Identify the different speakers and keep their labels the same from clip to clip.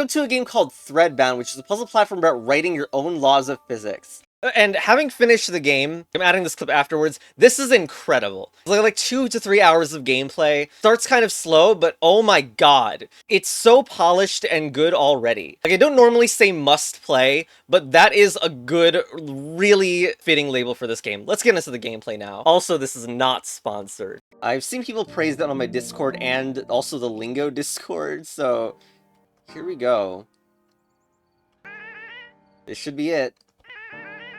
Speaker 1: Welcome to a game called Threadbound, which is a puzzle platform about writing your own laws of physics. And having finished the game, I'm adding this clip afterwards, this is incredible. It's like 2 to 3 hours of gameplay. Starts kind of slow, but oh my god. It's so polished and good already. Like, I don't normally say must play, but that is a good, really fitting label for this game. Let's get into the gameplay now. Also, this is not sponsored. I've seen people praise that on my Discord and also the Lingo Discord, so here we go. This should be it.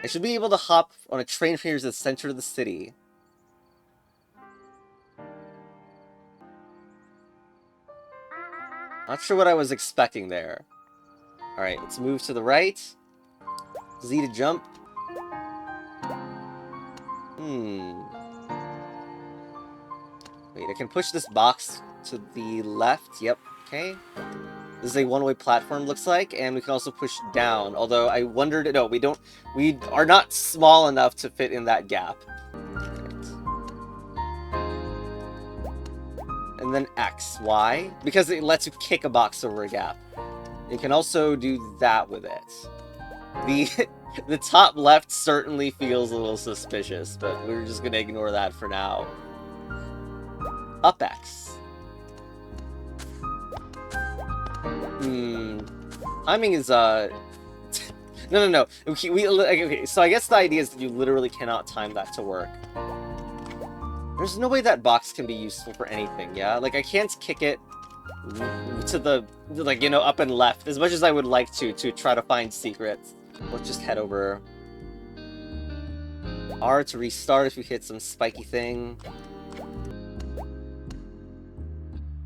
Speaker 1: I should be able to hop on a train from here to the center of the city. Not sure what I was expecting there. Alright, let's move to the right. Z to jump. Wait, I can push this box to the left. Yep, okay. This is a one-way platform, looks like, and we can also push down. Although I wondered, no, we are not small enough to fit in that gap. And then X, why? Because it lets you kick a box over a gap. You can also do that with it. The top left certainly feels a little suspicious, but we're just gonna ignore that for now. Up X. Timing is, No. Okay, so I guess the idea is that you literally cannot time that to work. There's no way that box can be useful for anything, yeah? Like, I can't kick it to the, like, you know, up and left, as much as I would like to try to find secrets. Let's just head over. R to restart if we hit some spiky thing.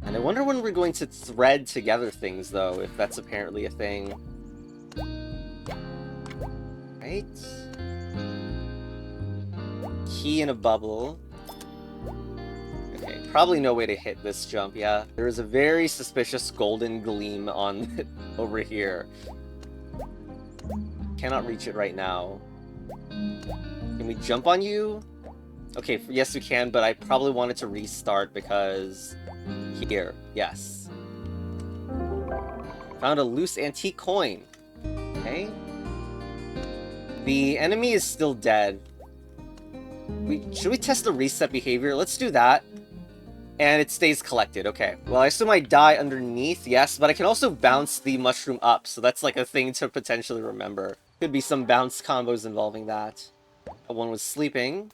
Speaker 1: And I wonder when we're going to thread together things, though, if that's apparently a thing. Right? Key in a bubble. Okay, probably no way to hit this jump, yeah. There is a very suspicious golden gleam on over here. Cannot reach it right now. Can we jump on you? Okay, yes we can, but I probably wanted to restart because... Here, yes. Found a loose antique coin. Okay. The enemy is still dead. Should we test the reset behavior? Let's do that. And it stays collected, okay. Well, I assume I die underneath, yes, but I can also bounce the mushroom up, so that's like a thing to potentially remember. Could be some bounce combos involving that. One was sleeping.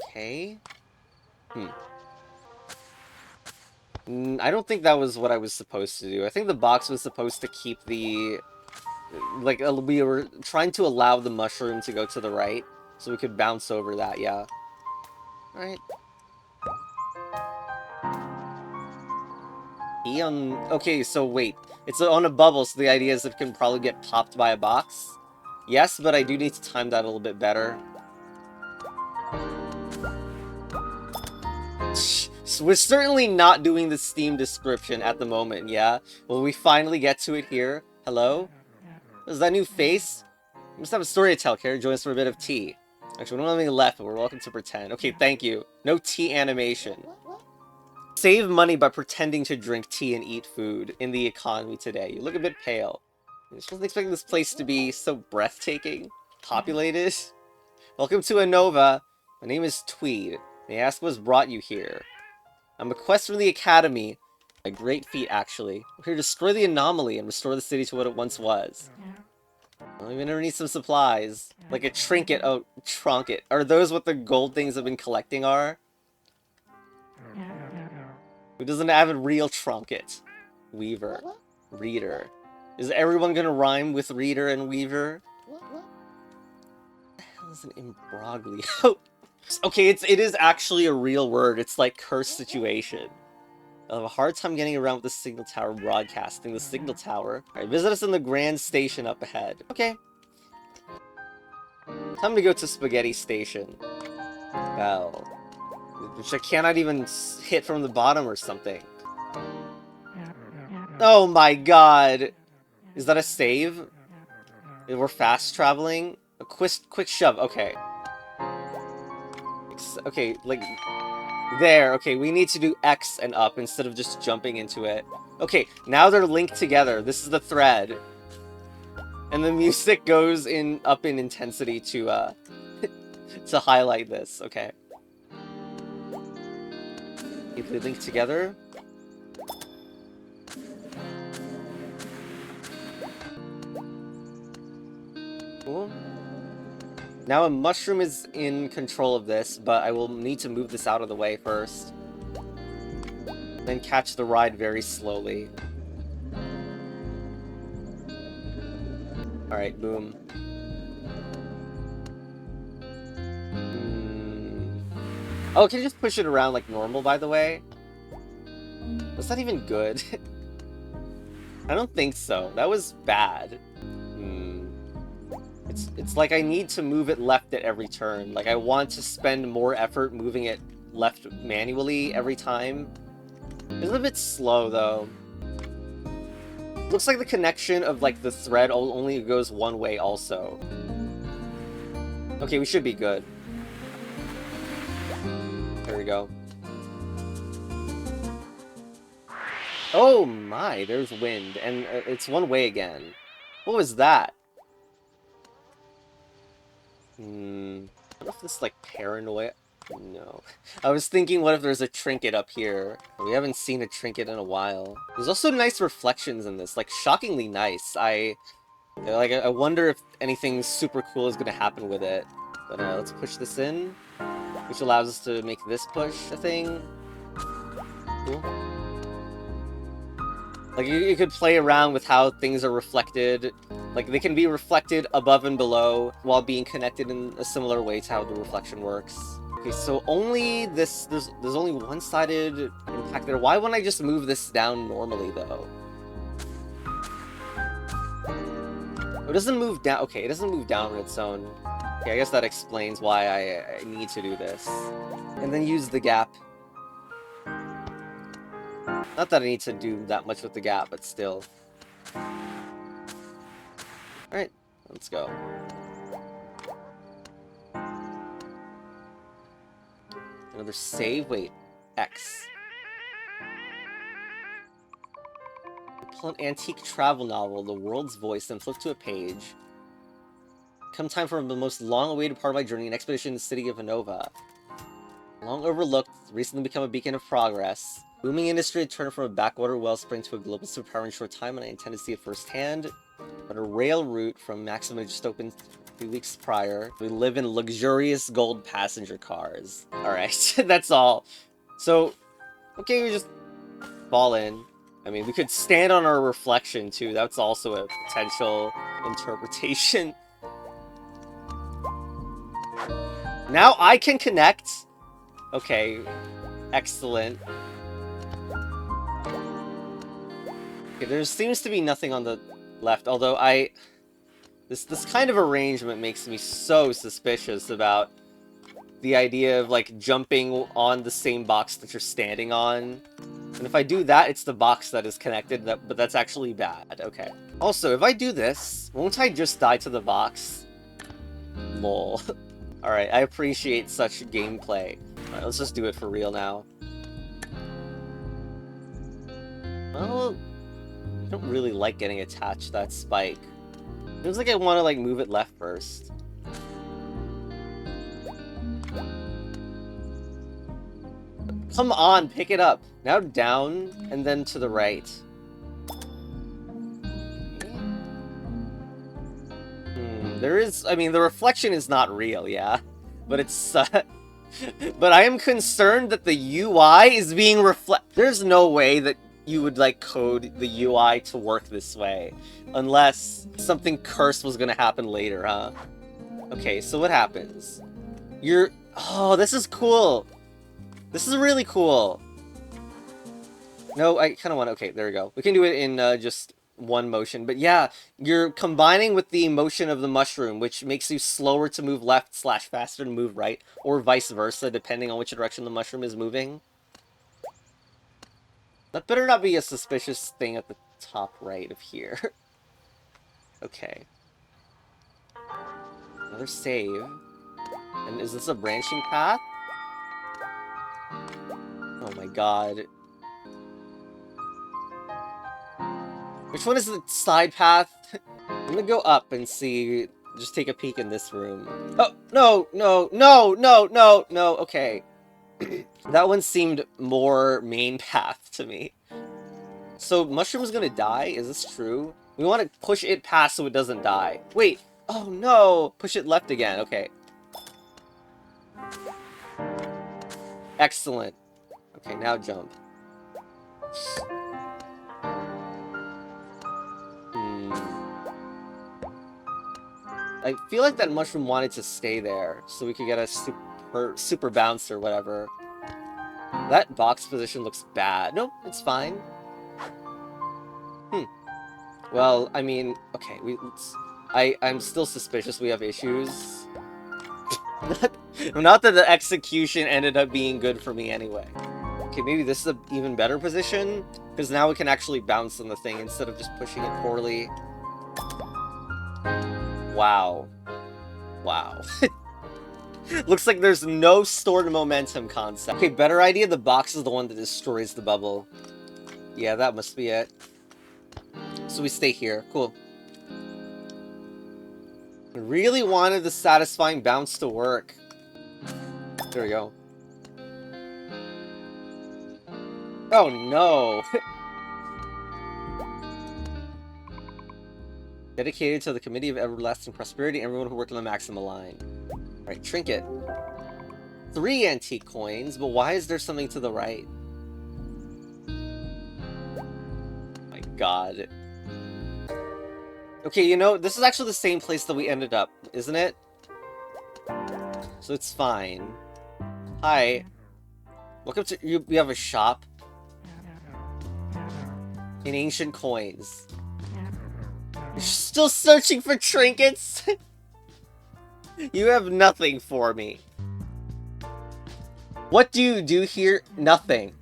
Speaker 1: Okay. I don't think that was what I was supposed to do. I think the box was supposed to keep the... Like, we were trying to allow the mushroom to go to the right, so we could bounce over that, yeah. Alright. Okay, so wait. It's on a bubble, so the idea is it can probably get popped by a box. Yes, but I do need to time that a little bit better. So we're certainly not doing the Steam description at the moment, yeah? Will we finally get to it here? Hello? Is that new face? We must have a story to tell, Carrie. Join us for a bit of tea. Actually, we don't have any left, but we're welcome to pretend. Okay, thank you. No tea animation. Save money by pretending to drink tea and eat food in the economy today. You look a bit pale. I just wasn't expecting this place to be so breathtaking. Populated. Welcome to Anova. My name is Tweed. May I ask what's brought you here? I'm a quest from the Academy. A great feat, actually. We're here to destroy the anomaly and restore the city to what it once was. Well, we never need some supplies. Like a trinket. Oh, tronket. Are those what the gold things I've been collecting are? Who doesn't have a real tronket? Weaver. Reader. Is everyone gonna rhyme with reader and weaver? What the hell is an imbroglio? Okay, it is actually a real word. It's like curse situation. I have a hard time getting around with the signal tower broadcasting. The signal tower. Alright, visit us in the grand station up ahead. Okay. Time to go to Spaghetti Station. Well, which I cannot even hit from the bottom or something. Oh my god! Is that a save? We're fast traveling? A quick shove, okay. Okay, like... There, okay, we need to do X and up instead of just jumping into it. Okay, now they're linked together. This is the thread. And the music goes up in intensity to to highlight this, okay. Keep they linked together. Cool. Now a mushroom is in control of this, but I will need to move this out of the way first. Then catch the ride very slowly. Alright, boom. Oh, can you just push it around like normal, by the way? Was that even good? I don't think so. That was bad. It's like I need to move it left at every turn. Like, I want to spend more effort moving it left manually every time. It's a bit slow, though. Looks like the connection of, like, the thread only goes one way also. Okay, we should be good. There we go. Oh my, there's wind, and it's one way again. What was that? I don't know if this is, like, paranoia. No. I was thinking, what if there's a trinket up here? We haven't seen a trinket in a while. There's also nice reflections in this, like, shockingly nice. I wonder if anything super cool is gonna happen with it. But let's push this in, which allows us to make this push a thing. Cool. Like, you could play around with how things are reflected. Like, they can be reflected above and below while being connected in a similar way to how the reflection works. Okay, so only this... There's only one-sided impact there. Why wouldn't I just move this down normally, though? Oh, it doesn't move down... Okay, it doesn't move down on its own. Okay, I guess that explains why I need to do this. And then use the gap. Not that I need to do that much with the gap, but still. Alright, let's go. Another save? Wait, X. Pull an antique travel novel, The World's Voice, and flip to a page. Come time for the most long-awaited part of my journey, an expedition to the city of Anova. Long overlooked, recently become a beacon of progress. Booming industry had turned from a backwater wellspring to a global superpower in a short time, and I intend to see it firsthand. But a rail route from Maxima just opened 3 weeks prior. We live in luxurious gold passenger cars. Alright, that's all. So, okay, we just fall in. I mean, we could stand on our reflection, too. That's also a potential interpretation. Now I can connect. Okay, excellent. Okay, there seems to be nothing on the left, although this kind of arrangement makes me so suspicious about the idea of, like, jumping on the same box that you're standing on. And if I do that, it's the box that is connected, but that's actually bad. Okay. Also, if I do this, won't I just die to the box? Lol. Alright, I appreciate such gameplay. Alright, let's just do it for real now. Well, I don't really like getting attached to that spike. Feels like I want to, like, move it left first. Come on, pick it up. Now down, and then to the right. There is, I mean, the reflection is not real, yeah? But it's, but I am concerned that the UI is being There's no way that you would, like, code the UI to work this way. Unless something cursed was gonna happen later, huh? Okay, so what happens? Oh, this is cool! This is really cool! No, I kind of want to... Okay, there we go. We can do it in just one motion. But yeah, you're combining with the motion of the mushroom, which makes you slower to move left / faster to move right, or vice versa, depending on which direction the mushroom is moving. That better not be a suspicious thing at the top right of here. Okay. Another save. And is this a branching path? Oh my god. Which one is the side path? I'm gonna go up and see. Just take a peek in this room. Oh, no, no, no, no, no, no, okay. That one seemed more main path to me. So, Mushroom's gonna die? Is this true? We want to push it past so it doesn't die. Wait! Oh no! Push it left again, okay. Excellent. Okay, now jump. I feel like that mushroom wanted to stay there, so we could get a super bounce or whatever. That box position looks bad. Nope, it's fine. Well, I mean, okay, I'm still suspicious we have issues. Not that the execution ended up being good for me anyway. Okay, maybe this is an even better position, because now we can actually bounce on the thing instead of just pushing it poorly. Wow. Wow. Looks like there's no stored momentum concept. Okay, better idea, the box is the one that destroys the bubble. Yeah, that must be it. So we stay here. Cool. I really wanted the satisfying bounce to work. There we go. Oh no! Dedicated to the Committee of Everlasting Prosperity, everyone who worked on the Maxima line. Alright, trinket. 3 antique coins, but why is there something to the right? My god. Okay, you know, this is actually the same place that we ended up, isn't it? So it's fine. Hi. Welcome to... we have a shop. In ancient coins. You're still searching for trinkets? You have nothing for me. What do you do here? Nothing.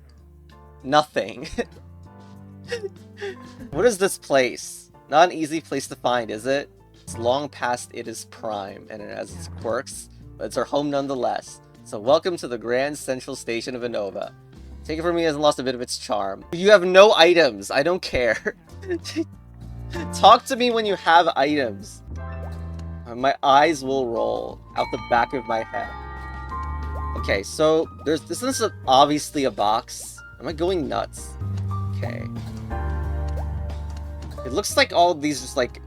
Speaker 1: Nothing. What is this place? Not an easy place to find, is it? It's long past its prime, and it has its quirks, but it's our home nonetheless. So welcome to the Grand Central Station of Anova. Take it from me, it hasn't lost a bit of its charm. You have no items. I don't care. Talk to me when you have items. My eyes will roll out the back of my head. Okay, so this is obviously a box. Am I going nuts? Okay. It looks like all of these just like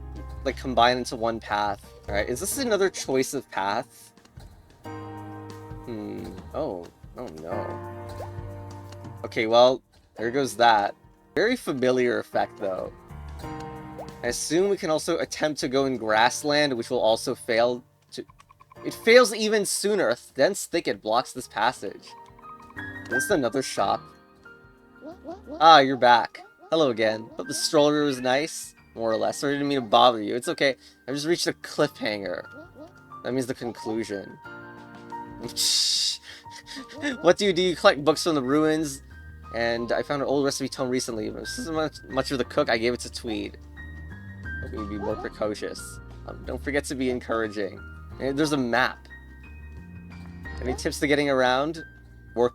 Speaker 1: combine into one path. Alright, is this another choice of path? Oh no. Okay, well, there goes that. Very familiar effect, though. I assume we can also attempt to go in grassland, which will also fail to... It fails even sooner. A dense thicket blocks this passage. Is this another shop? Ah, you're back. Hello again. Hope the stroller was nice. More or less. Sorry, I didn't mean to bother you. It's okay. I just reached a cliffhanger. That means the conclusion. What do? You collect books from the ruins? And I found an old recipe tome recently. This isn't much of the cook. I gave it to Tweed. Hope you'd be more precocious. Don't forget to be encouraging. And there's a map. Any tips to getting around?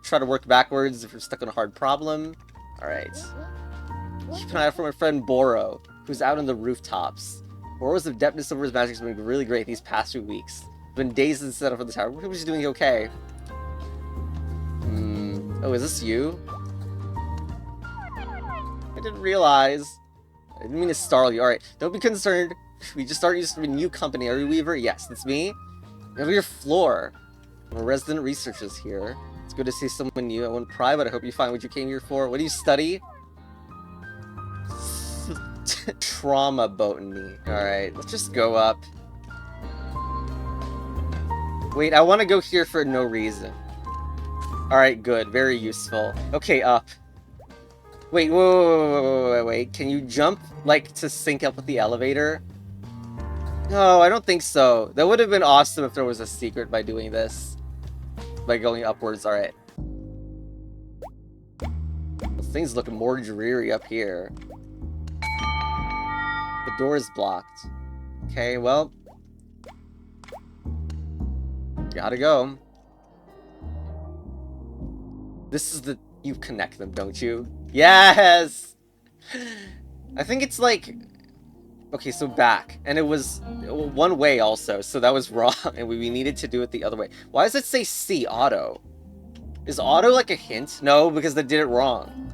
Speaker 1: Try to work backwards if you're stuck on a hard problem. Alright. Keep an eye out for my friend Borro, who's out on the rooftops. Borro's adeptness over his magic has been really great these past few weeks. Been days since set up for the tower. We're just doing okay. Oh, is this you? I didn't realize. I didn't mean to startle you. Alright, don't be concerned. We just started using a new company. Are you Weaver? Yes, that's me. Over your floor. I'm a resident researcher here. It's good to see someone new. I won't pry, but I hope you find what you came here for. What do you study? Trauma botany. Alright, let's just go up. Wait, I want to go here for no reason. Alright, good. Very useful. Okay, up. Wait, wait. Can you jump, like, to sync up with the elevator? No, I don't think so. That would have been awesome if there was a secret by doing this. By going upwards, alright. Things look more dreary up here. The door is blocked. Okay, well. Gotta go. This is the... You connect them, don't you? Yes! I think it's like... Okay, so back. And it was one way also, so that was wrong. And we needed to do it the other way. Why does it say C, auto? Is auto like a hint? No, because they did it wrong.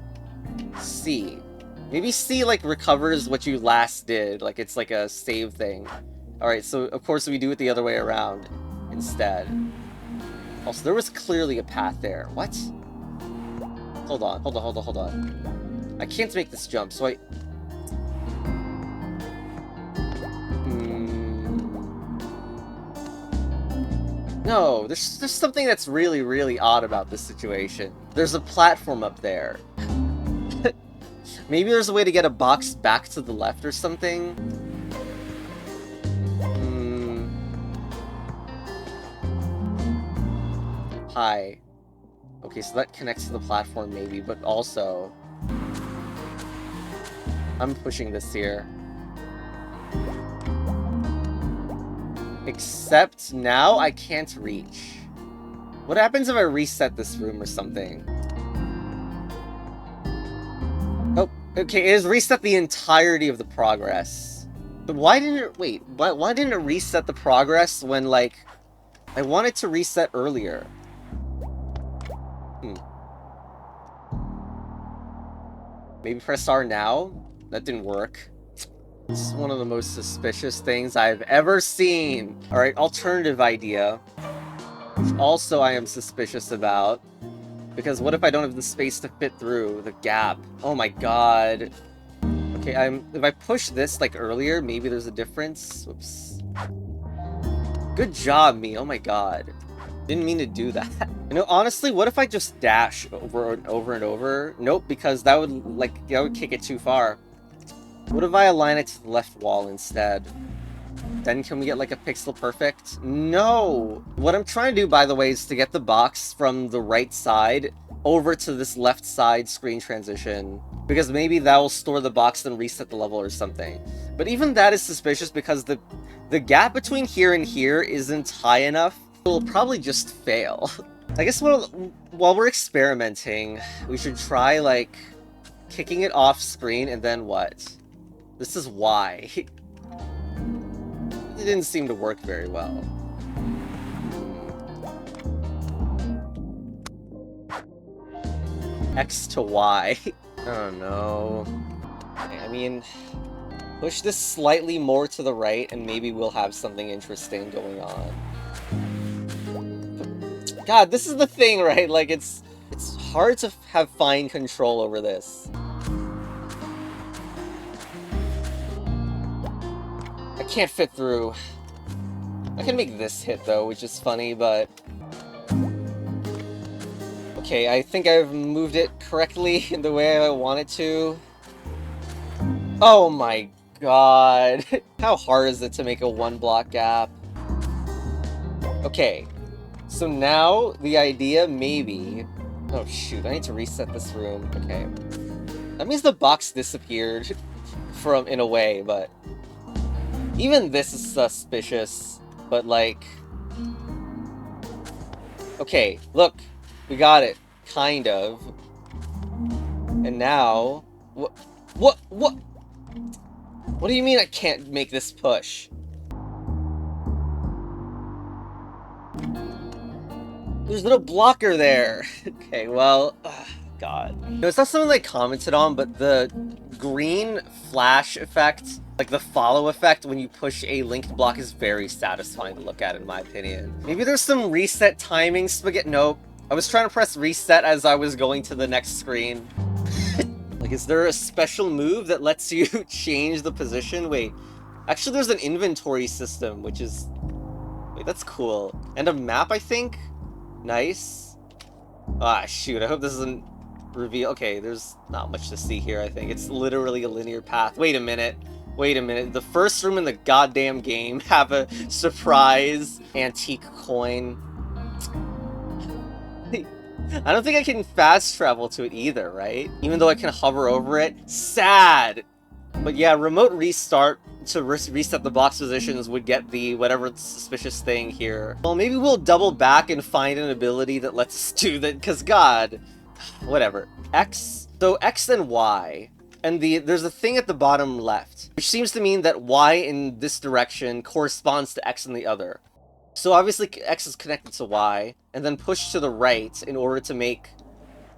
Speaker 1: C. Maybe C like recovers what you last did. Like it's like a save thing. Alright, so of course we do it the other way around instead. Also, there was clearly a path there. What? Hold on. I can't make this jump, so I... No, there's something that's really, really odd about this situation. There's a platform up there. Maybe there's a way to get a box back to the left or something? Hi. Okay, so that connects to the platform maybe, but also... I'm pushing this here. Except now I can't reach. What happens if I reset this room or something? Oh, okay, it has reset the entirety of the progress. But why didn't it... Wait, why didn't it reset the progress when, like... I wanted to reset earlier. Maybe press R now? That didn't work. This is one of the most suspicious things I've ever seen. Alright, alternative idea. Which also I am suspicious about. Because what if I don't have the space to fit through the gap? Oh my god. Okay, if I push this like earlier, maybe there's a difference. Whoops. Good job, me. Oh my god. Didn't mean to do that. You know, honestly, what if I just dash over and over and over? Nope, because that would kick it too far. What if I align it to the left wall instead? Then can we get like a pixel perfect? No! What I'm trying to do, by the way, is to get the box from the right side over to this left side screen transition. Because maybe that will store the box and reset the level or something. But even that is suspicious because the gap between here and here isn't high enough. It'll probably just fail. I guess while we're experimenting, we should try, like, kicking it off screen and then what? This is why. It didn't seem to work very well. X to Y. Oh no. I mean, push this slightly more to the right and maybe we'll have something interesting going on. God, this is the thing, right? Like, it's hard to have fine control over this. I can't fit through. I can make this hit, though, which is funny, but... Okay, I think I've moved it correctly in the way I want it to. Oh my god. How hard is it to make a one-block gap? Okay. So now, the idea, maybe... Oh shoot, I need to reset this room. Okay. That means the box disappeared in a way, but... Even this is suspicious, but like... Okay, look. We got it. Kind of. And now... What do you mean I can't make this push? There's no blocker there. Okay, well, God. No, it's not something I commented on, but the green flash effect, like the follow effect when you push a linked block is very satisfying to look at, in my opinion. Maybe there's some reset timing spaghetti. Nope. I was trying to press reset as I was going to the next screen. Like, is there a special move that lets you change the position? Wait, actually there's an inventory system, which is... Wait, that's cool. And a map, I think? Nice. Ah, shoot, I hope this isn't reveal. Okay, there's not much to see here, I think. It's literally a linear path. Wait a minute. Wait a minute. The first room in the goddamn game have a surprise antique coin. I don't think I can fast travel to it either, right? Even though I can hover over it. Sad! But yeah, remote restart to reset the box positions would get the whatever suspicious thing here. Well, maybe we'll double back and find an ability that lets us do that, because God, Whatever. X. So X and Y. And there's a thing at the bottom left, which seems to mean that Y in this direction corresponds to X in the other. So obviously X is connected to Y, and then push to the right in order to make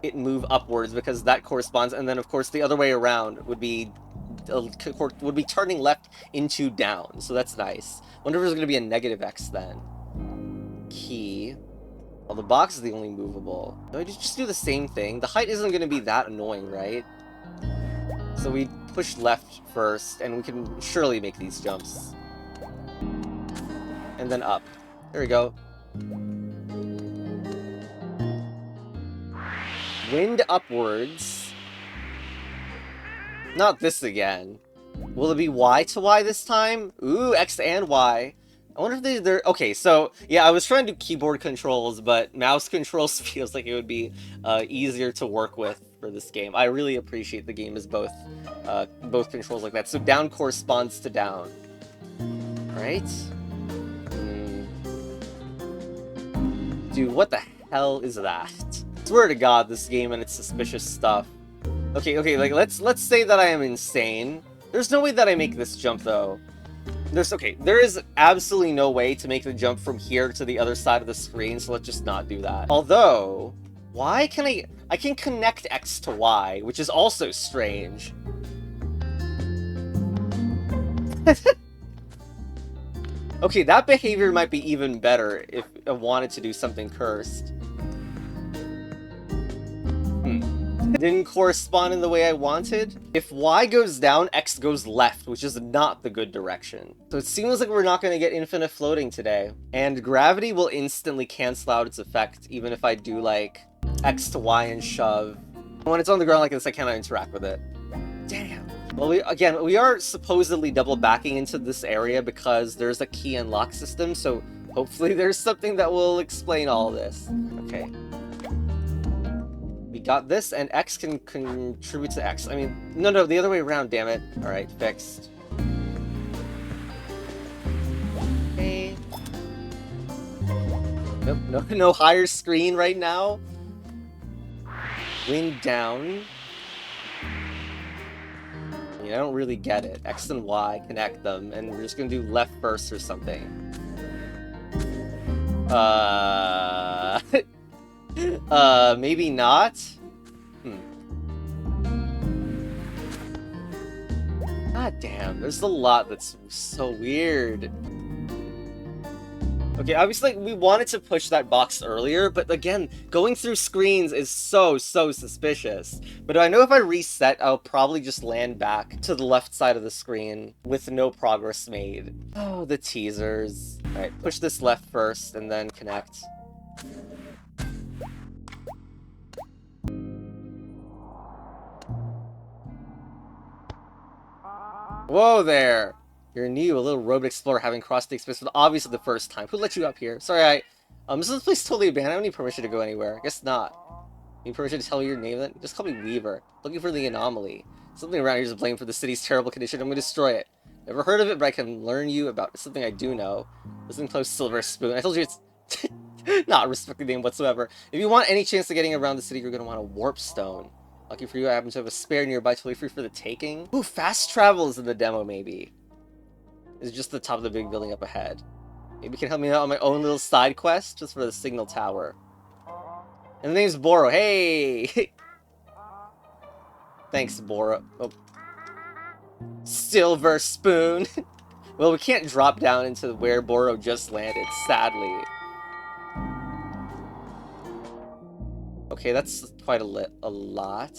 Speaker 1: it move upwards, because that corresponds, and then of course the other way around would be turning left into down, so that's nice. Wonder if there's going to be a negative X then. Key. Well, the box is the only movable. No, I just do the same thing. The height isn't going to be that annoying, right? So we push left first, and we can surely make these jumps. And then up. There we go. Wind upwards. Not this again. Will it be Y to Y this time? Ooh, X and Y. I wonder if they're... Okay, so, yeah, I was trying to do keyboard controls, but mouse controls feels like it would be easier to work with for this game. I really appreciate the game as both controls like that. So down corresponds to down. Right? Dude, what the hell is that? I swear to God, this game and its suspicious stuff. Okay, like, let's say that I am insane. There's no way that I make this jump, though. There is absolutely no way to make the jump from here to the other side of the screen, so let's just not do that. Although, why can I can connect X to Y, which is also strange. Okay, that behavior might be even better if I wanted to do something cursed. Didn't correspond in the way I wanted. If Y goes down, X goes left, which is not the good direction. So it seems like we're not going to get infinite floating today. And gravity will instantly cancel out its effect, even if I do, like, X to Y and shove. When it's on the ground like this, I cannot interact with it. Damn. Well, we are supposedly double backing into this area because there's a key and lock system, so hopefully there's something that will explain all this. Okay. We got this, and X can contribute to X. I mean, no, the other way around, damn it. Alright, fixed. Okay. Nope, no higher screen right now. Wind down. I mean, I don't really get it. X and Y, connect them, and we're just gonna do left first or something. Maybe not? God damn, there's a lot that's so weird. Okay, obviously, we wanted to push that box earlier, but again, going through screens is so suspicious. But I know if I reset, I'll probably just land back to the left side of the screen with no progress made. Oh, the teasers. Alright, push this left first, and then connect. Whoa there! You're new, a little robot explorer having crossed the space for obviously the first time. Who let you up here? Sorry, this is place totally abandoned. I don't need permission to go anywhere. I guess not. Need permission to tell you your name then? Just call me Weaver. Looking for the anomaly. Something around here is to blame for the city's terrible condition. I'm gonna destroy it. Never heard of it, but I can learn you about something I do know. Listen close, Silver Spoon. I told you it's not respecting the name whatsoever. If you want any chance of getting around the city, you're gonna want a warp stone. Lucky for you, I happen to have a spare nearby, totally free for the taking. Ooh, fast travel is in the demo, maybe. It's just the top of the big building up ahead. Maybe you can help me out on my own little side quest, just for the signal tower. And the name's Borro. Hey! Thanks, Borro. Oh. Silver Spoon! Well, we can't drop down into where Borro just landed, sadly. Okay, that's quite a lot.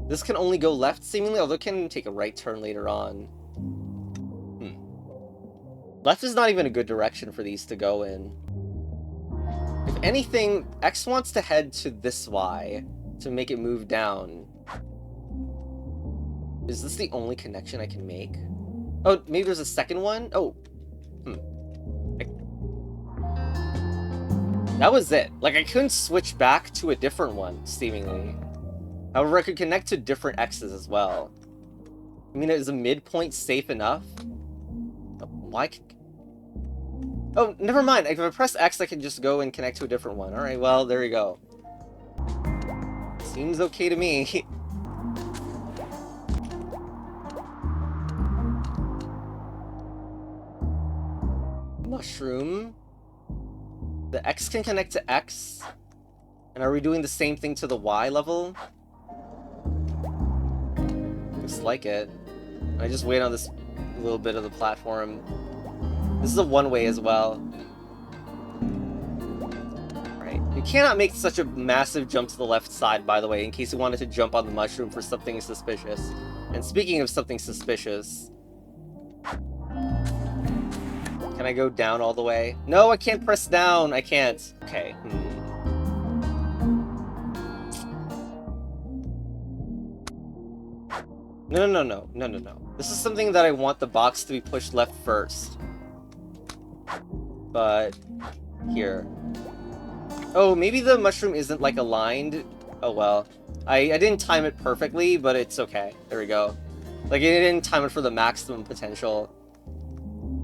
Speaker 1: This can only go left, seemingly, although it can take a right turn later on. Left is not even a good direction for these to go in. If anything, X wants to head to this Y to make it move down. Is this the only connection I can make? Oh, maybe there's a second one? Oh. That was it. Like, I couldn't switch back to a different one, seemingly. However, I could connect to different X's as well. I mean, is a midpoint safe enough? Why? Oh, never mind. If I press X, I can just go and connect to a different one. Alright, well, there you go. Seems okay to me. Mushroom. The X can connect to X. And are we doing the same thing to the Y level? Looks like it. I just wait on this little bit of the platform. This is a one-way as well. Right. You cannot make such a massive jump to the left side, by the way, in case you wanted to jump on the mushroom for something suspicious. And speaking of something suspicious... Can I go down all the way? No, I can't press down! I can't. Okay. No. This is something that I want the box to be pushed left first. But... Here. Oh, maybe the mushroom isn't, like, aligned? Oh, well. I didn't time it perfectly, but it's okay. There we go. Like, I didn't time it for the maximum potential.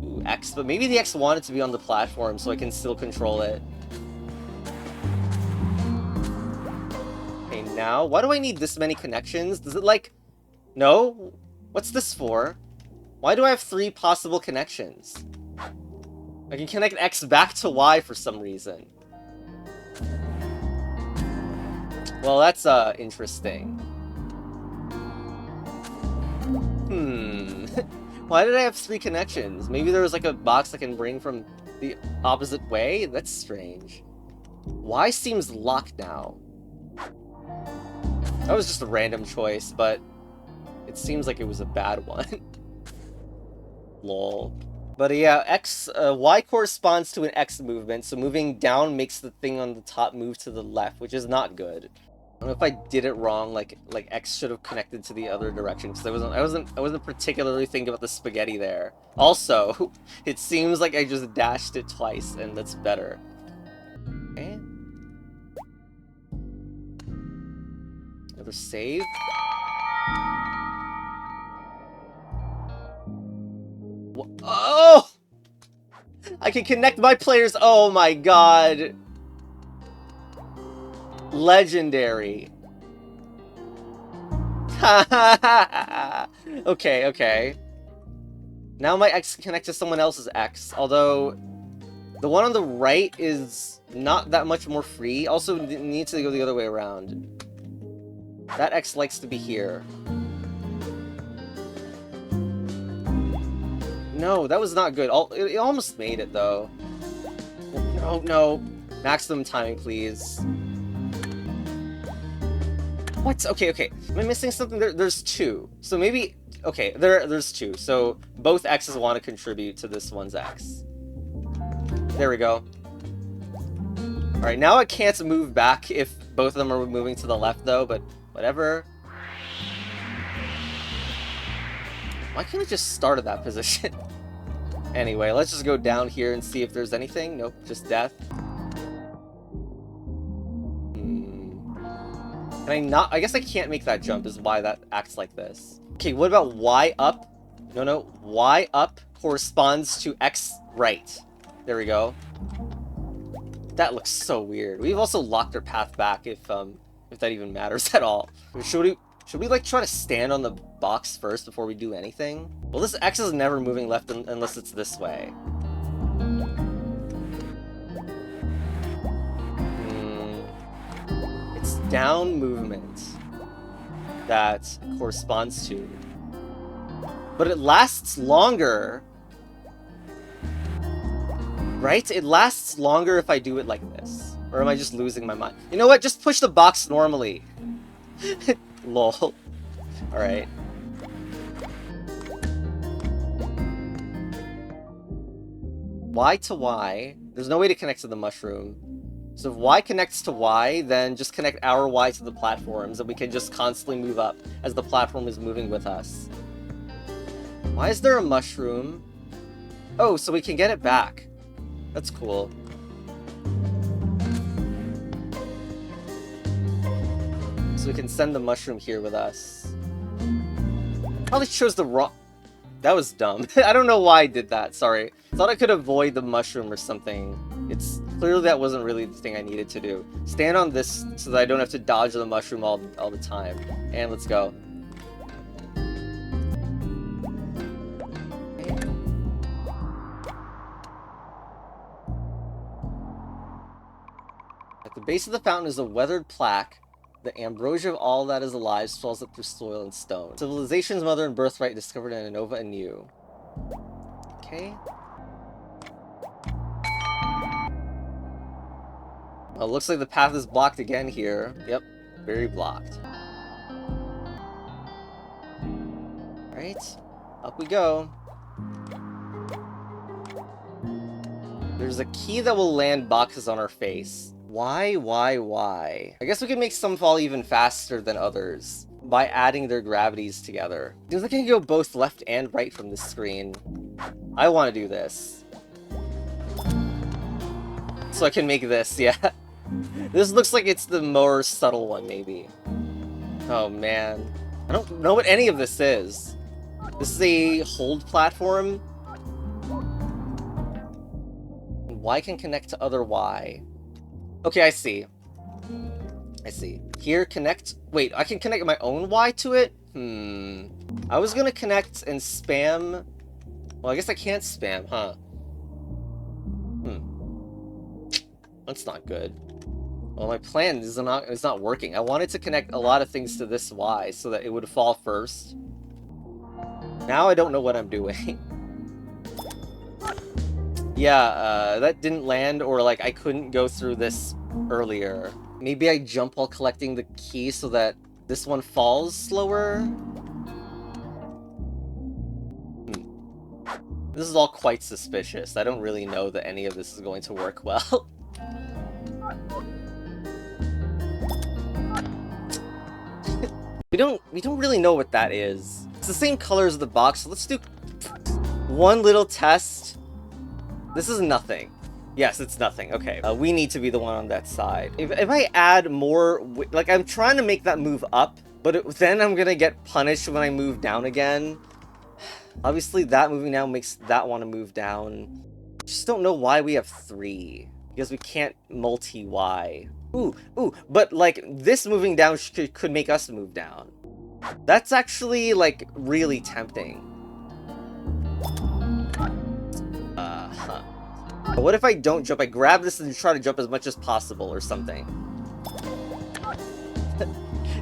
Speaker 1: Ooh, X. But maybe the X wanted to be on the platform, so I can still control it. Okay, now, why do I need this many connections? Does it, like... No? What's this for? Why do I have 3 possible connections? I can connect X back to Y for some reason. Well, that's, interesting. Why did I have 3 connections? Maybe there was, like, a box I can bring from the opposite way? That's strange. Y seems locked now. That was just a random choice, but... It seems like it was a bad one. Lol. But yeah, Y corresponds to an X movement, so moving down makes the thing on the top move to the left, which is not good. I don't know if I did it wrong, like X should have connected to the other direction, because I wasn't particularly thinking about the spaghetti there. Also, it seems like I just dashed it twice, and that's better. Okay. Another save. Oh! I can connect my players. Oh my god. Legendary. Okay. Now my X can connect to someone else's X. Although, the one on the right is not that much more free. Also, needs to go the other way around. That X likes to be here. No, that was not good. It almost made it, though. No. Maximum timing, please. What? Okay. Am I missing something? There's 2. So maybe... Okay, there's 2. So both X's want to contribute to this one's X. There we go. Alright, now I can't move back if both of them are moving to the left, though, but whatever. Why can't I just start at that position? Anyway, let's just go down here and see if there's anything. Nope, just death. Can I not? I guess I can't make that jump, is why that acts like this. Okay, what about Y up? No. Y up corresponds to X right. There we go. That looks so weird. We've also locked our path back if that even matters at all. Should we like try to stand on the box first before we do anything? Well, this X is never moving left unless it's this way. It's down movement that corresponds to. But it lasts longer. Right? It lasts longer if I do it like this. Or am I just losing my mind? You know what? Just push the box normally. Lol. Alright. Y to Y. There's no way to connect to the mushroom. So if Y connects to Y, then just connect our Y to the platforms, and we can just constantly move up as the platform is moving with us. Why is there a mushroom? Oh, so we can get it back. That's cool. So we can send the mushroom here with us. Probably chose the wrong... That was dumb. I don't know why I did that, sorry. Thought I could avoid the mushroom or something. It's Clearly that wasn't really the thing I needed to do. Stand on this so that I don't have to dodge the mushroom all the time. And let's go. At the base of the fountain is a weathered plaque. The ambrosia of all that is alive swells up through soil and stone. Civilization's mother and birthright discovered in Anova and you. Okay. Well, it looks like the path is blocked again here. Yep, very blocked. Alright, up we go. There's a key that will land boxes on our face. Why? I guess we could make some fall even faster than others by adding their gravities together. Seems like I can go both left and right from this screen. I want to do this. So I can make this, yeah. This looks like it's the more subtle one, maybe. Oh man. I don't know what any of this is. This is a hold platform. Y can connect to other Y. Okay, I see. Here, connect... Wait, I can connect my own Y to it? I was gonna connect and spam... Well, I guess I can't spam, huh? That's not good. Well, my plan is not working. I wanted to connect a lot of things to this Y so that it would fall first. Now I don't know what I'm doing. Yeah, that didn't land, or like I couldn't go through this earlier. Maybe I jump while collecting the key so that this one falls slower? This is all quite suspicious. I don't really know that any of this is going to work well. We don't really know what that is. It's the same color as the box, so let's do one little test. This is nothing. Yes, it's nothing. Okay, we need to be the one on that side. If I add more, like I'm trying to make that move up, but then I'm gonna get punished when I move down again. Obviously, that moving down makes that want to move down. Just don't know why we have 3. Because we can't multi-Y. Ooh, but like, this moving down could make us move down. That's actually, like, really tempting. But what if I don't jump? I grab this and try to jump as much as possible or something.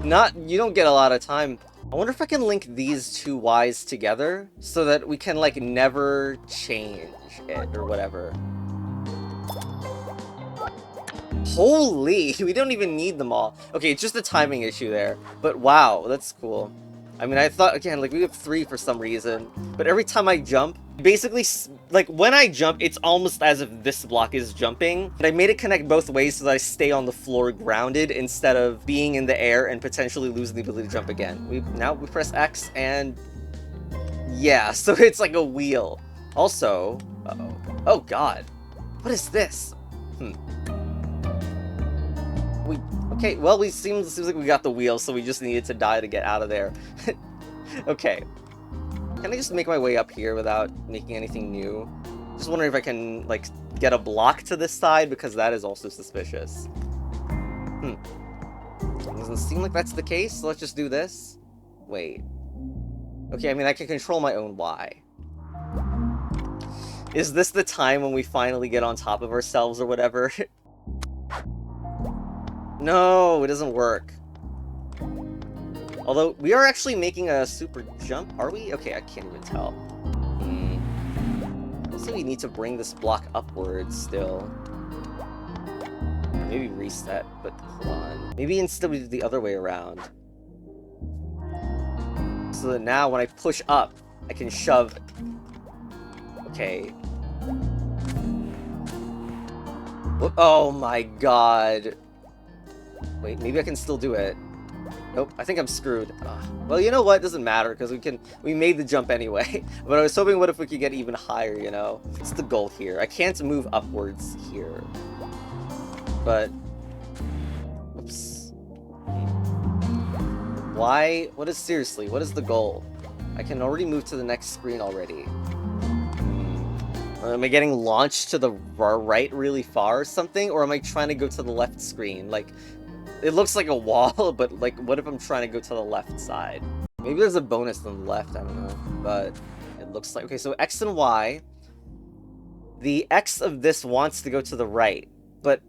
Speaker 1: You don't get a lot of time. I wonder if I can link these two Ys together so that we can, like, never change it or whatever. Holy, we don't even need them all. Okay, it's just a timing issue there. But wow, that's cool. I mean, I thought, again, like, we have 3 for some reason. But every time I jump, basically, like, when I jump, it's almost as if this block is jumping. But I made it connect both ways so that I stay on the floor grounded instead of being in the air and potentially losing the ability to jump again. Now we press X and... yeah, so it's like a wheel. Also... uh-oh. Oh, God. What is this? Okay, well, seems like we got the wheel, so we just needed to die to get out of there. Okay. Can I just make my way up here without making anything new? Just wondering if I can, like, get a block to this side, because that is also suspicious. Doesn't seem like that's the case, so let's just do this. Wait. Okay, I mean, I can control my own Y. Is this the time when we finally get on top of ourselves or whatever? No, it doesn't work. Although, we are actually making a super jump, are we? Okay, I can't even tell. So we need to bring this block upwards still. Maybe reset, but hold on. Maybe instead we do the other way around. So that now when I push up, I can shove... Okay. Oh my god. Wait, maybe I can still do it. Nope, I think I'm screwed. Well, you know what? It doesn't matter, because we made the jump anyway. But I was hoping, what if we could get even higher, you know? What's the goal here? I can't move upwards here. But... oops. Why? Seriously, what is the goal? I can already move to the next screen already. Am I getting launched to the right really far or something? Or am I trying to go to the left screen? Like, it looks like a wall, but like, what if I'm trying to go to the left side? Maybe there's a bonus on the left, I don't know. But it looks like... Okay, so X and Y. The X of this wants to go to the right, but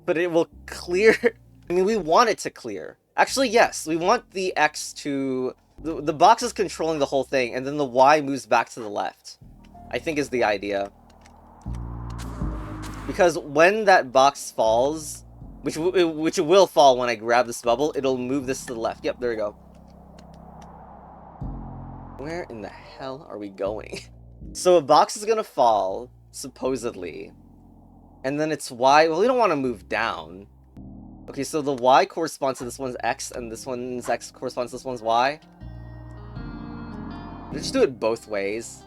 Speaker 1: it will clear... I mean, we want it to clear. Actually, yes, we want the X to... The box is controlling the whole thing, and then the Y moves back to the left. I think is the idea. Because when that box falls, which it will fall when I grab this bubble, it'll move this to the left. Yep, there we go. Where in the hell are we going? So a box is gonna fall, supposedly. And then it's Y. Well, we don't want to move down. Okay, so the Y corresponds to this one's X, and this one's X corresponds to this one's Y. Let's just do it both ways.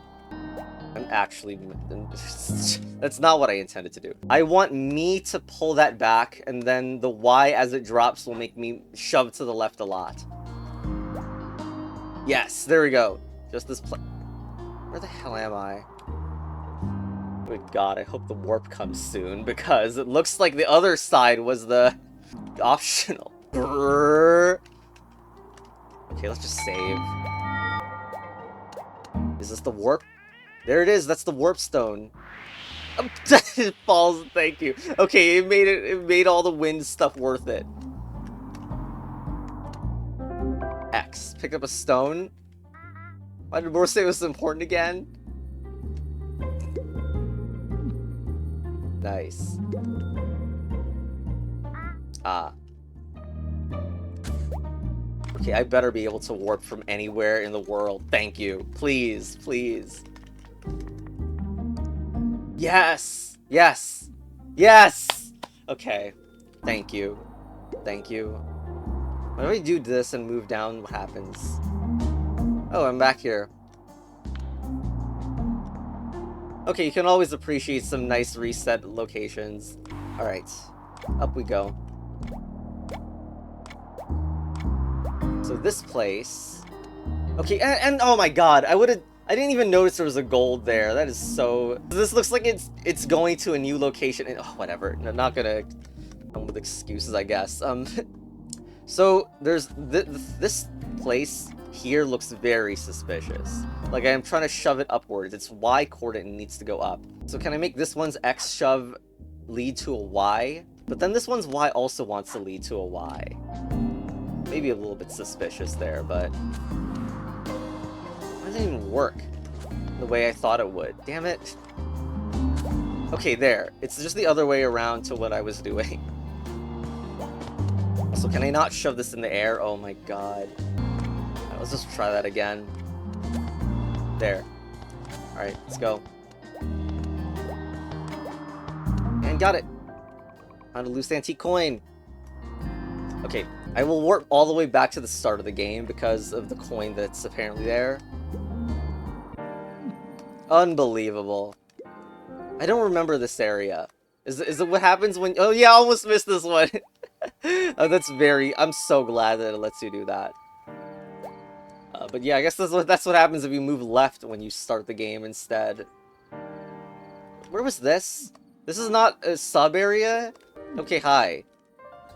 Speaker 1: I'm actually... That's not what I intended to do. I want me to pull that back, and then the Y as it drops will make me shove to the left a lot. Yes, there we go. Just this Where the hell am I? Good God, I hope the warp comes soon, because it looks like the other side was the optional. Grrr. Okay, let's just save. Is this the warp? There it is, that's the warp stone. It falls, thank you. Okay, it made all the wind stuff worth it. X. Pick up a stone. Why did Borro say it was important again? Nice. Ah. Okay, I better be able to warp from anywhere in the world. Thank you. Please, please. Yes! Yes! Yes! Okay. Thank you. Thank you. When I do this and move down, what happens? Oh, I'm back here. Okay, you can always appreciate some nice reset locations. Alright. Up we go. So this place... Okay, and oh my god, I didn't even notice there was a gold there. That is so... This looks like it's going to a new location. And, oh, whatever. I'm not gonna come with excuses, I guess. So, there's... This place here looks very suspicious. Like, I'm trying to shove it upwards. It's Y coordinate and needs to go up. So can I make this one's X shove lead to a Y? But then this one's Y also wants to lead to a Y. Maybe a little bit suspicious there, but... Why doesn't it even work the way I thought it would? Damn it. Okay, there. It's just the other way around to what I was doing. So can I not shove this in the air? Oh my god. Right, let's just try that again. There. Alright, let's go. And got it. Found a loose antique coin. Okay, I will warp all the way back to the start of the game because of the coin that's apparently there. Unbelievable. I don't remember this area. Is it what happens when... Oh yeah, I almost missed this one. Oh, that's very... I'm so glad that it lets you do that. But yeah, I guess that's what happens if you move left when you start the game instead. Where was this? This is not a sub area? Okay, hi.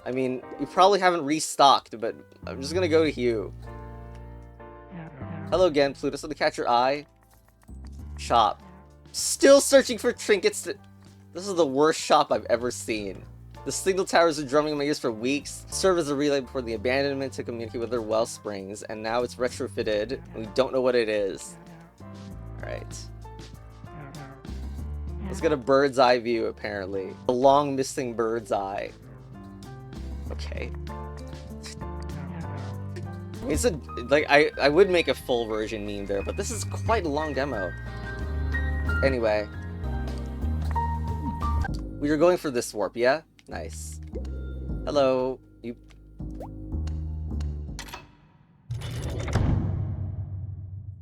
Speaker 1: I mean, you probably haven't restocked, but I'm just gonna go to you. Hello again, Pluto. Something to catch your eye? Shop. Still searching for trinkets to... This is the worst shop I've ever seen. The signal towers are drumming in my ears for weeks, serve as a relay before the abandonment to communicate with their well springs, and now it's retrofitted, and we don't know what it is. Alright. Let's get a bird's eye view, apparently. A long missing bird's eye. Okay. It's a... Like, I would make a full version meme there, but this is quite a long demo. Anyway. We were going for this warp, yeah? Nice. Hello. You...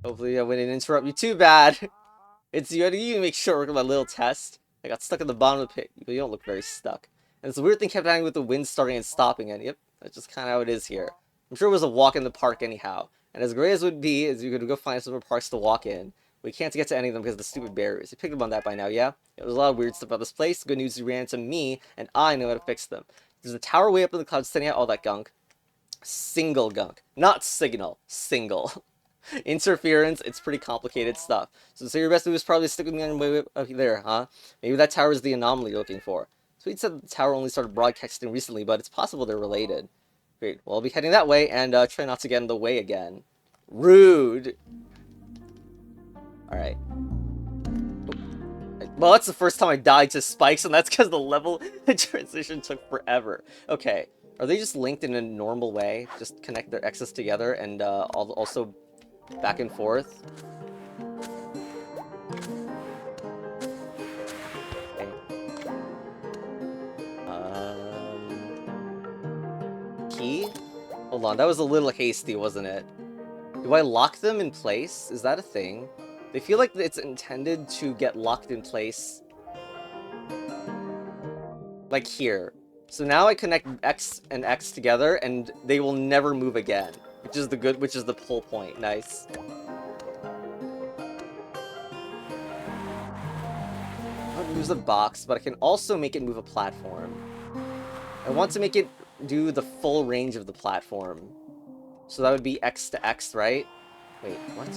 Speaker 1: Hopefully I wouldn't interrupt you too bad. It's you. You make sure work on my little test. I got stuck at the bottom of the pit, but you don't look very stuck. And this weird thing kept happening with the wind starting and stopping, and yep, that's just kind of how it is here. I'm sure it was a walk in the park anyhow. And as great as it would be, is you could go find some parks to walk in, We can't get to any of them because of the stupid barriers. You picked up on that by now, yeah? There's a lot of weird stuff about this place. Good news, you ran into me, and I know how to fix them. There's a tower way up in the clouds sending out all that gunk. Single gunk. Not signal. Single. Interference, it's pretty complicated stuff. So your best move is probably stick with me on the way up there, huh? Maybe that tower is the anomaly you're looking for. Tweed said the tower only started broadcasting recently, but it's possible they're related. Great, well, I'll be heading that way, and try not to get in the way again. Rude! Alright. Well, that's the first time I died to spikes, and that's because the level transition took forever. Okay, are they just linked in a normal way? Just connect their X's together, and also back and forth? Key? Hold on, that was a little hasty, wasn't it? Do I lock them in place? Is that a thing? They feel like it's intended to get locked in place. Like here. So now I connect X and X together, and they will never move again. Which is the whole point. Nice. It moves a box, but I can also make it move a platform. I want to make it do the full range of the platform. So that would be X to X, right? Wait, what?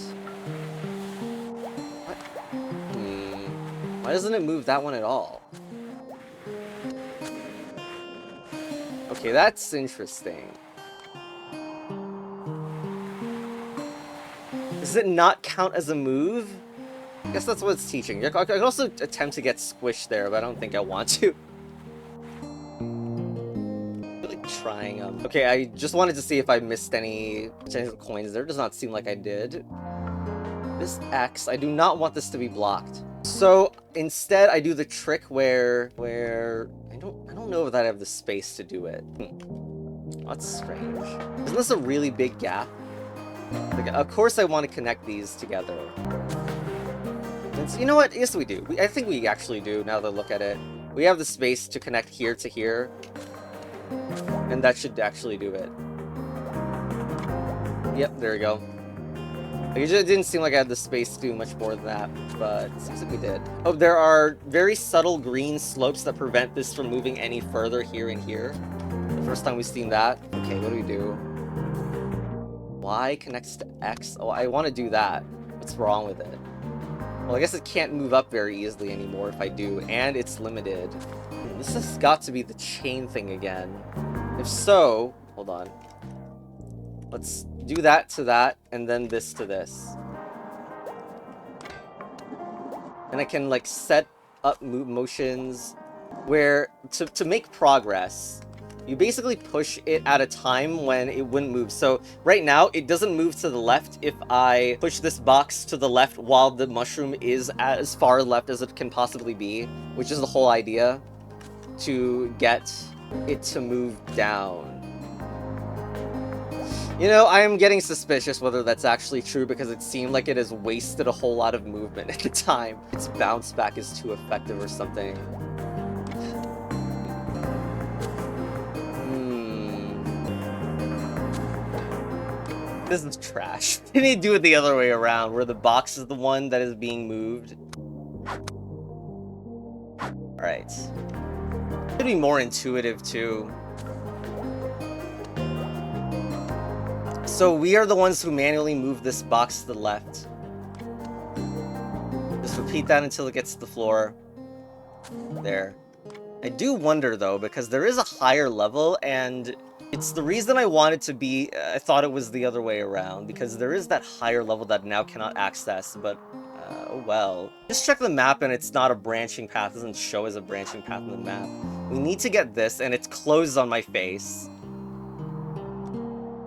Speaker 1: What? Why doesn't it move that one at all? Okay, that's interesting. Does it not count as a move? I guess that's what it's teaching. I could also attempt to get squished there, but I don't think I want to. Trying them. Okay, I just wanted to see if I missed any potential coins there. It does not seem like I did. This X, I do not want this to be blocked. So instead, I do the trick where I don't know if I have the space to do it. That's strange. Isn't this a really big gap? Like, of course, I want to connect these together. And so, you know what? Yes, we do. I think we actually do. Now that I look at it, we have the space to connect here to here. And that should actually do it. Yep, there we go. Like, it just didn't seem like I had the space to do much more than that, but it seems like we did. Oh, there are very subtle green slopes that prevent this from moving any further here and here. The first time we've seen that. Okay, what do we do? Y connects to X? Oh, I want to do that. What's wrong with it? Well, I guess it can't move up very easily anymore if I do, and it's limited. This has got to be the chain thing again. If so, hold on. Let's do that to that, and then this to this. And I can, like, set up motions where, to make progress, you basically push it at a time when it wouldn't move. So right now, it doesn't move to the left if I push this box to the left while the mushroom is as far left as it can possibly be, which is the whole idea, to get it to move down. You know, I am getting suspicious whether that's actually true because it seemed like it has wasted a whole lot of movement at the time. Its bounce back is too effective or something. This is trash. You need to do it the other way around, where the box is the one that is being moved. Alright. Should be more intuitive, too. So we are the ones who manually move this box to the left. Just repeat that until it gets to the floor. There. I do wonder, though, because there is a higher level, and it's the reason I want it to be, I thought it was the other way around, because there is that higher level that now cannot access, but, oh well. Just check the map and it's not a branching path, it doesn't show as a branching path in the map. We need to get this, and it's closed on my face.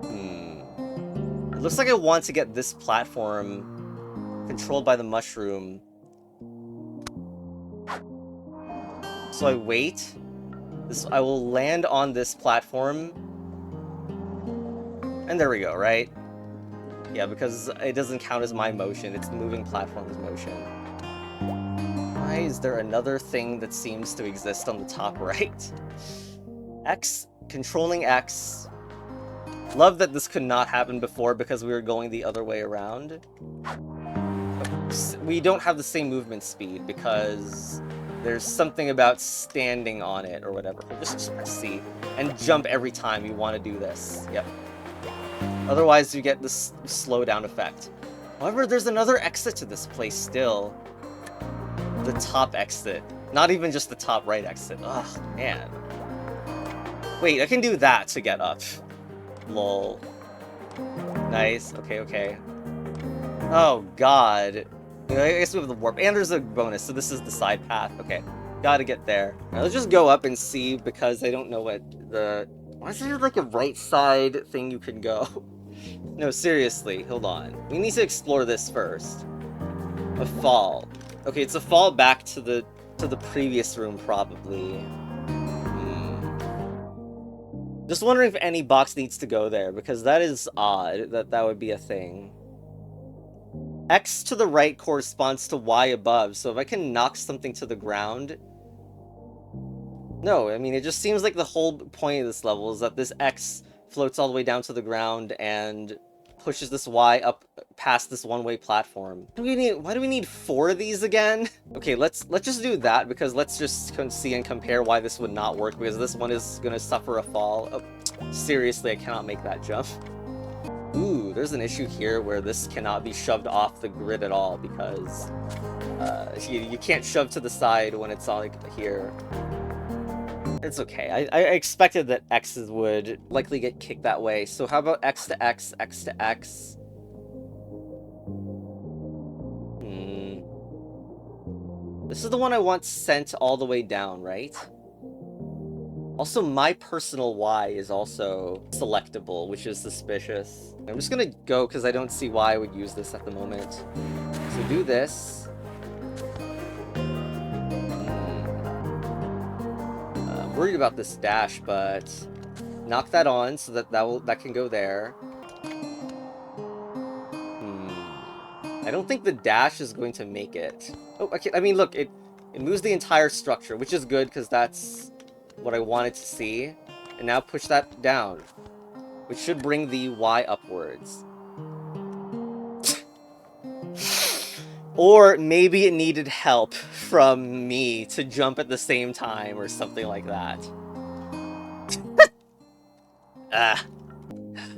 Speaker 1: It looks like I want to get this platform controlled by the mushroom. So I wait. I will land on this platform. And there we go, right? Yeah, because it doesn't count as my motion. It's the moving platform's motion. Why is there another thing that seems to exist on the top right? X, controlling X. Love that this could not happen before because we were going the other way around. we don't have the same movement speed because there's something about standing on it or whatever. Just press C and jump every time you want to do this. Yep. Otherwise, you get this slowdown effect. However, there's another exit to this place still. The top exit. Not even just the top right exit. Ugh, man. Wait, I can do that to get up. Lol. Nice. Okay, okay. Oh, God. I guess we have the warp. And there's a bonus, so this is the side path. Okay. Gotta get there. Now, let's just go up and see, because I don't know what the... Why is there like a right side thing you can go? No, seriously. Hold on. We need to explore this first. A fall. Okay, it's a fall back to the previous room, probably. Just wondering if any box needs to go there, because that is odd that would be a thing. X to the right corresponds to Y above, so if I can knock something to the ground... No, I mean, it just seems like the whole point of this level is that this X floats all the way down to the ground and pushes this Y up past this one-way platform. Why do we need 4 of these again? Okay, let's just do that, because let's just see and compare why this would not work, because this one is gonna suffer a fall. Oh, seriously, I cannot make that jump. Ooh, there's an issue here where this cannot be shoved off the grid at all, because you can't shove to the side when it's all like here. It's okay. I expected that X's would likely get kicked that way. So how about X to X, X to X? This is the one I want sent all the way down, right? Also, my personal Y is also selectable, which is suspicious. I'm just gonna go because I don't see why I would use this at the moment. So do this. Worried about this dash, but knock that on so that can go there. I don't think the dash is going to make it. Oh, I mean, look, it moves the entire structure, which is good because that's what I wanted to see. And now push that down, which should bring the Y upwards. Or maybe it needed help from me to jump at the same time or something like that.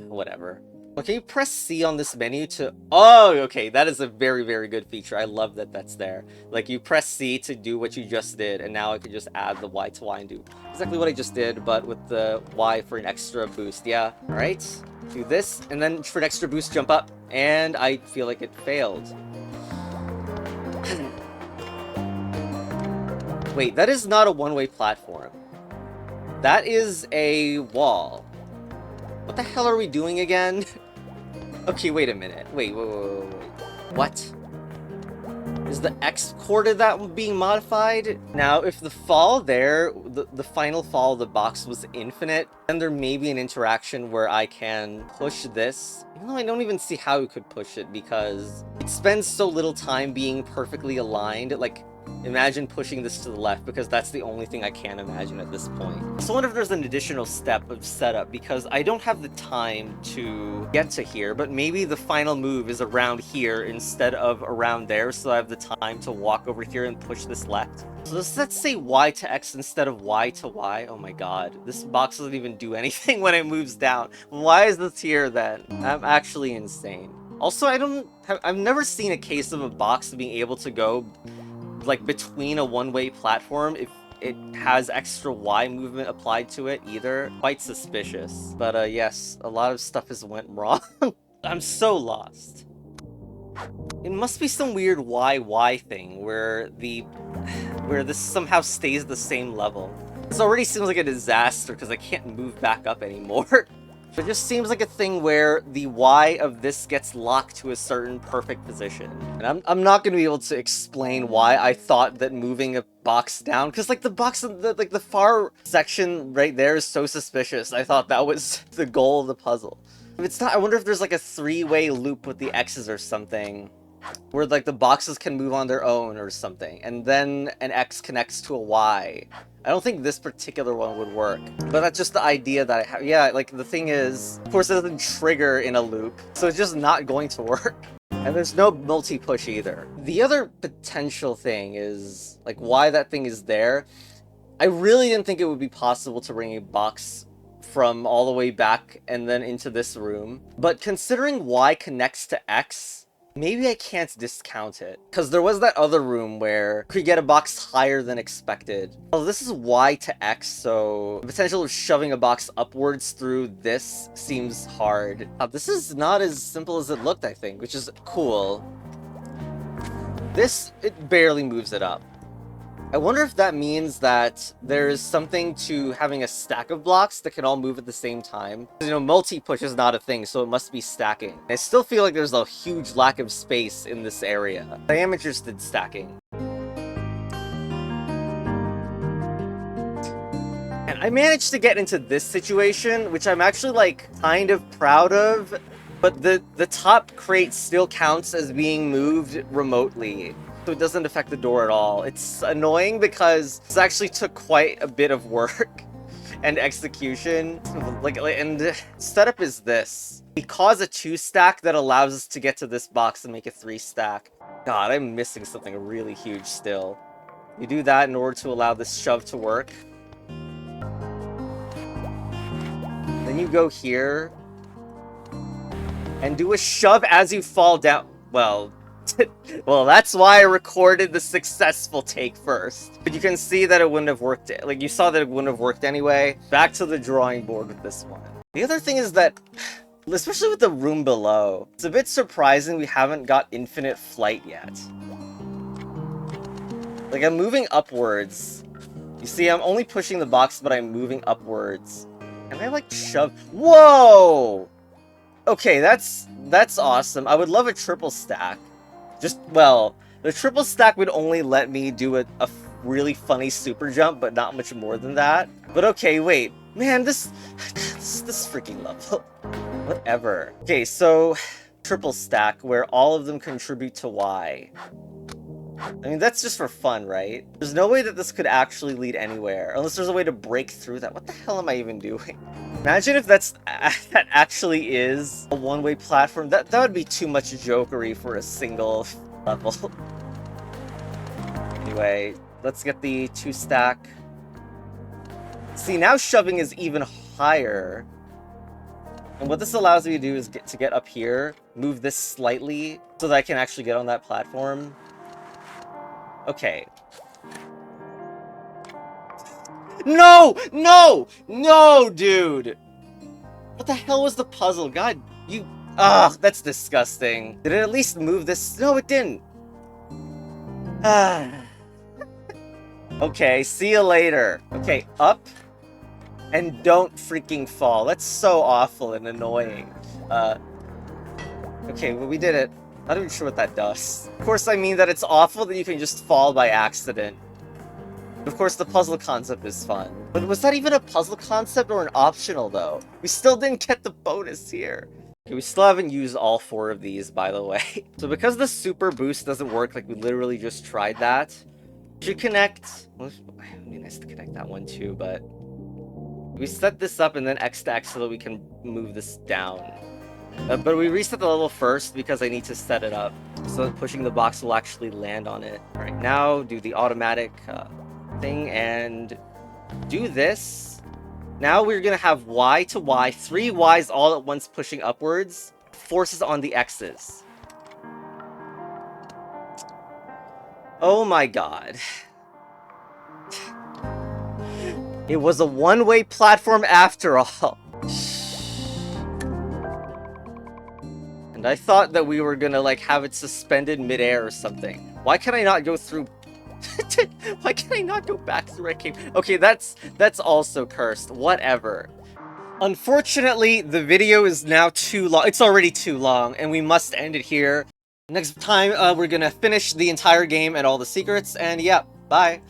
Speaker 1: Whatever. Okay, you press C on this menu to... Oh, okay, that is a very, very good feature. I love that that's there. Like, you press C to do what you just did, and now I can just add the Y to Y and do exactly what I just did, but with the Y for an extra boost. Yeah, alright. Do this, and then for an extra boost, jump up. And I feel like it failed. Wait, that is not a one-way platform. That is a wall. What the hell are we doing again? Okay, wait a minute. Wait. What? Is the X coordinate that being modified? Now, if the fall there, the final fall of the box was infinite, then there may be an interaction where I can push this. Even though I don't even see how we could push it, because it spends so little time being perfectly aligned. Like, imagine pushing this to the left, because that's the only thing I can imagine at this point. So I wonder if there's an additional step of setup, because I don't have the time to get to here, but maybe the final move is around here instead of around there, so I have the time to walk over here and push this left. So let's say Y to X instead of Y to Y. Oh my god, this box doesn't even do anything when it moves down. Why is this here then? I'm actually insane. Also, I've never seen a case of a box being able to go like between a one-way platform if it has extra Y movement applied to it either. Quite suspicious. But yes, a lot of stuff has went wrong. I'm so lost. It must be some weird Y thing where this somehow stays the same level. This already seems like a disaster because I can't move back up anymore. It just seems like a thing where the Y of this gets locked to a certain perfect position. And I'm not going to be able to explain why I thought that moving a box down, because like the box, like the far section right there is so suspicious. I thought that was the goal of the puzzle. If it's not, I wonder if there's like a 3-way loop with the X's or something, where like the boxes can move on their own or something, and then an X connects to a Y. I don't think this particular one would work, but that's just the idea that I have. Yeah, like the thing is, of course it doesn't trigger in a loop, so it's just not going to work. And there's no multi-push either. The other potential thing is, like, why that thing is there. I really didn't think it would be possible to bring a box from all the way back and then into this room. But considering Y connects to X, maybe I can't discount it. Because there was that other room where you could get a box higher than expected. Well, this is Y to X, so the potential of shoving a box upwards through this seems hard. This is not as simple as it looked, I think, which is cool. This, it barely moves it up. I wonder if that means that there's something to having a stack of blocks that can all move at the same time. You know, multi-push is not a thing, so it must be stacking. I still feel like there's a huge lack of space in this area. I am interested in stacking. And I managed to get into this situation, which I'm actually, like, kind of proud of, but the top crate still counts as being moved remotely. So it doesn't affect the door at all. It's annoying because this actually took quite a bit of work and execution. And setup is this. We cause a 2-stack that allows us to get to this box and make a 3-stack. God, I'm missing something really huge still. You do that in order to allow this shove to work. Then you go here and do a shove as you fall down. Well, that's why I recorded the successful take first. But you can see that it wouldn't have worked. Like, you saw that it wouldn't have worked anyway. Back to the drawing board with this one. The other thing is that, especially with the room below, it's a bit surprising we haven't got infinite flight yet. Like, I'm moving upwards. You see, I'm only pushing the box, but I'm moving upwards. And I, like, shove... Whoa! Okay, that's awesome. I would love a triple stack. Well, the triple stack would only let me do a really funny super jump, but not much more than that. But okay, wait. Man, this freaking level. Whatever. Okay, so triple stack where all of them contribute to Y. I mean, that's just for fun, right? There's no way that this could actually lead anywhere, unless there's a way to break through that. What the hell am I even doing? Imagine if that actually is a one-way platform. That would be too much jokery for a single level. Anyway, let's get the 2-stack. See, now shoving is even higher. And what this allows me to do is get up here, move this slightly, so that I can actually get on that platform. Okay. No! No! No, dude! What the hell was the puzzle? God, you... Ugh, that's disgusting. Did it at least move this? No, it didn't. Okay, see you later. Okay, up. And don't freaking fall. That's so awful and annoying. Okay, well, we did it. Not even sure what that does. Of course, I mean that it's awful that you can just fall by accident. Of course, the puzzle concept is fun. But was that even a puzzle concept or an optional, though? We still didn't get the bonus here. Okay, we still haven't used all 4 of these, by the way. So because the super boost doesn't work, like we literally just tried that, we should connect... Well, it would be nice to connect that one too, but... We set this up and then X to X so that we can move this down. But we reset the level first because I need to set it up so that pushing the box will actually land on it. Alright, now do the automatic thing and do this. Now we're gonna have Y to Y, 3 Ys all at once pushing upwards, forces on the X's. Oh my god. It was a one-way platform after all. And I thought that we were gonna, like, have it suspended midair or something. Why can I not go through... Why can I not go back through where I came? Okay, that's also cursed. Whatever. Unfortunately, the video is now too long. It's already too long, and we must end it here. Next time, we're gonna finish the entire game and all the secrets, and yeah, bye.